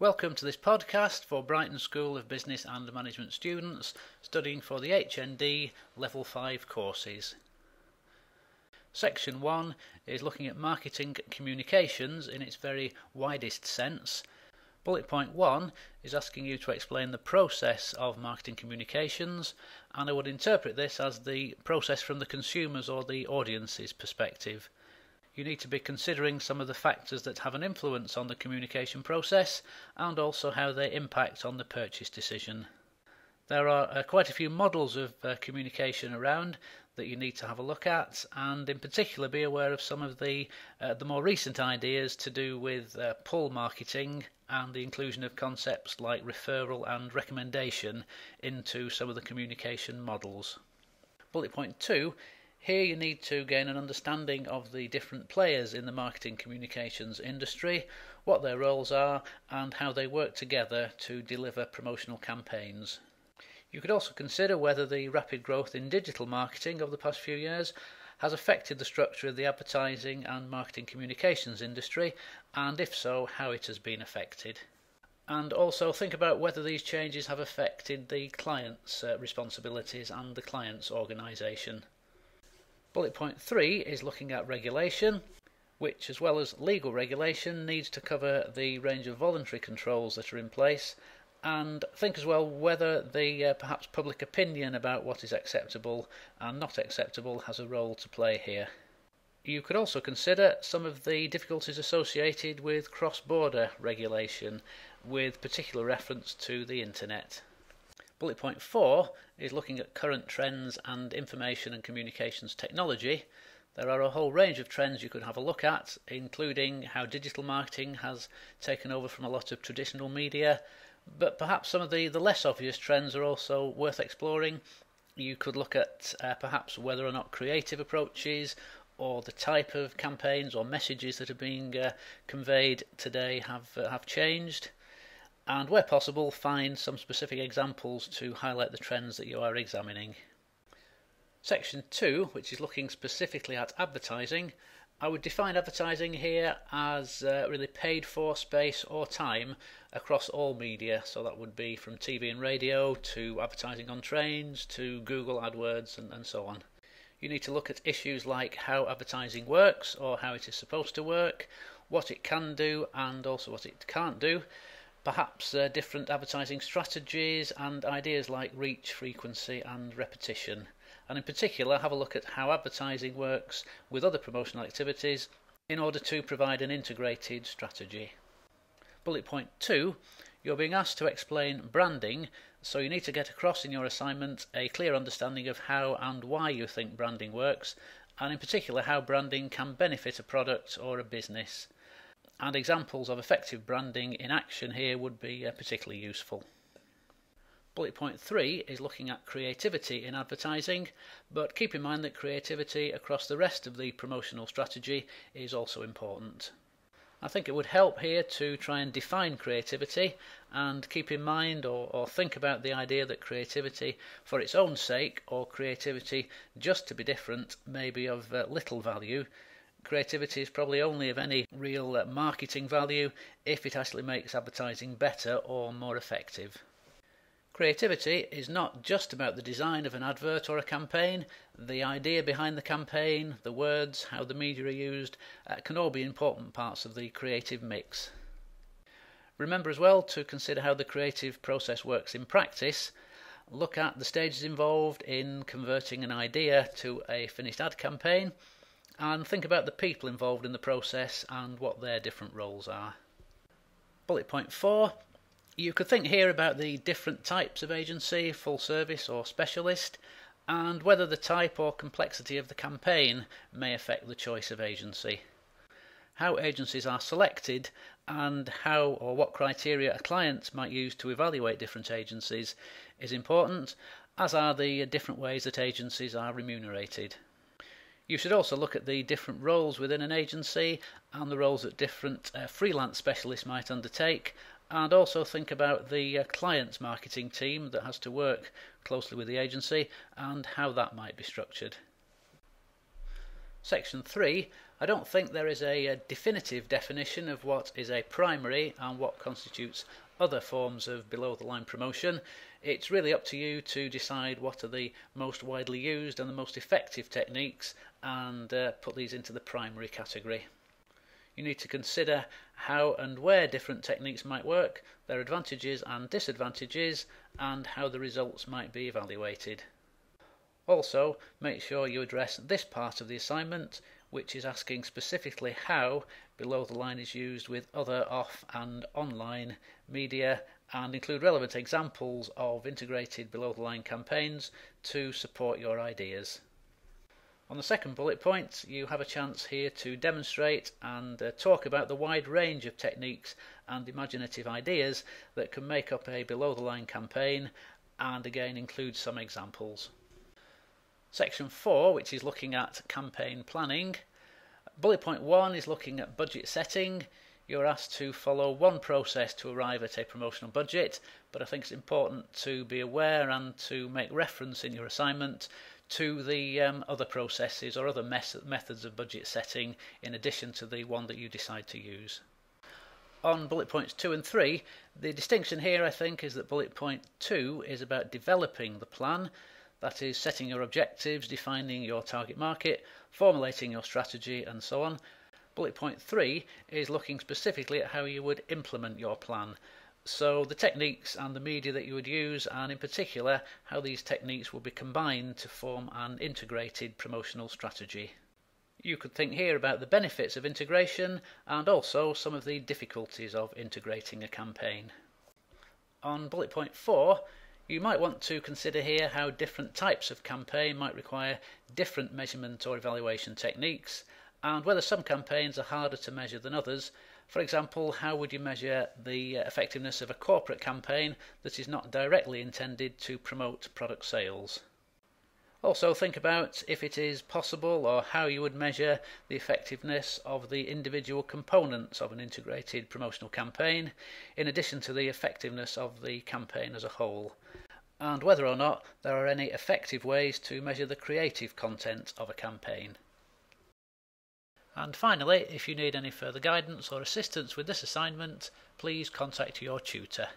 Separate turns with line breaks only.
Welcome to this podcast for Brighton School of Business and Management students studying for the HND Level 5 courses. Section 1 is looking at marketing communications in its very widest sense. Bullet point 1 is asking you to explain the process of marketing communications, and I would interpret this as the process from the consumer's or the audience's perspective. You need to be considering some of the factors that have an influence on the communication process and also how they impact on the purchase decision. There are quite a few models of communication around that you need to have a look at, and in particular be aware of some of the more recent ideas to do with pull marketing and the inclusion of concepts like referral and recommendation into some of the communication models. Bullet point 2. Here you need to gain an understanding of the different players in the marketing communications industry, what their roles are and how they work together to deliver promotional campaigns. You could also consider whether the rapid growth in digital marketing over the past few years has affected the structure of the advertising and marketing communications industry, and if so, how it has been affected. And also think about whether these changes have affected the client's responsibilities and the client's organisation. Bullet point 3 is looking at regulation, which, as well as legal regulation, needs to cover the range of voluntary controls that are in place, and think as well whether the perhaps public opinion about what is acceptable and not acceptable has a role to play here. You could also consider some of the difficulties associated with cross-border regulation, with particular reference to the internet. Bullet point 4 is looking at current trends and information and communications technology. There are a whole range of trends you could have a look at, including how digital marketing has taken over from a lot of traditional media, but perhaps some of the less obvious trends are also worth exploring. You could look at perhaps whether or not creative approaches or the type of campaigns or messages that are being conveyed today have changed. And where possible, find some specific examples to highlight the trends that you are examining. Section 2, which is looking specifically at advertising, I would define advertising here as really paid for space or time across all media, so that would be from TV and radio to advertising on trains to Google AdWords and so on. You need to look at issues like how advertising works or how it is supposed to work, what it can do and also what it can't do. Perhaps different advertising strategies and ideas like reach, frequency and repetition. And in particular, have a look at how advertising works with other promotional activities in order to provide an integrated strategy. Bullet point 2, you're being asked to explain branding, so you need to get across in your assignment a clear understanding of how and why you think branding works, and in particular how branding can benefit a product or a business. And examples of effective branding in action here would be particularly useful. Bullet point 3 is looking at creativity in advertising, but keep in mind that creativity across the rest of the promotional strategy is also important. I think it would help here to try and define creativity and keep in mind or think about the idea that creativity for its own sake or creativity just to be different may be of little value. Creativity is probably only of any real marketing value if it actually makes advertising better or more effective. Creativity is not just about the design of an advert or a campaign. The idea behind the campaign, the words, how the media are used, can all be important parts of the creative mix. Remember as well to consider how the creative process works in practice. Look at the stages involved in converting an idea to a finished ad campaign, and think about the people involved in the process and what their different roles are. Bullet point 4, you could think here about the different types of agency, full service or specialist, and whether the type or complexity of the campaign may affect the choice of agency. How agencies are selected and how or what criteria a client might use to evaluate different agencies is important, as are the different ways that agencies are remunerated. You should also look at the different roles within an agency and the roles that different freelance specialists might undertake, and also think about the client's marketing team that has to work closely with the agency and how that might be structured. Section 3, I don't think there is a definitive definition of what is a primary and what constitutes other forms of below-the-line promotion. It's really up to you to decide what are the most widely used and the most effective techniques and put these into the primary category. You need to consider how and where different techniques might work, their advantages and disadvantages, and how the results might be evaluated. Also, make sure you address this part of the assignment, which is asking specifically how below the line is used with other off and online media, and include relevant examples of integrated below the line campaigns to support your ideas. On the second bullet point, you have a chance here to demonstrate and talk about the wide range of techniques and imaginative ideas that can make up a below the line campaign, and again include some examples. Section 4, which is looking at campaign planning. Bullet point 1 is looking at budget setting. You're asked to follow one process to arrive at a promotional budget, but I think it's important to be aware and to make reference in your assignment to the other processes or other methods of budget setting in addition to the one that you decide to use. On bullet points 2 and 3, the distinction here I think is that bullet point 2 is about developing the plan. That is, setting your objectives, defining your target market, formulating your strategy, and so on. Bullet point 3 is looking specifically at how you would implement your plan. So the techniques and the media that you would use, and in particular how these techniques will be combined to form an integrated promotional strategy. You could think here about the benefits of integration and also some of the difficulties of integrating a campaign. On bullet point 4, you might want to consider here how different types of campaign might require different measurement or evaluation techniques, and whether some campaigns are harder to measure than others. For example, how would you measure the effectiveness of a corporate campaign that is not directly intended to promote product sales? Also think about if it is possible or how you would measure the effectiveness of the individual components of an integrated promotional campaign, in addition to the effectiveness of the campaign as a whole, and whether or not there are any effective ways to measure the creative content of a campaign. And finally, if you need any further guidance or assistance with this assignment, please contact your tutor.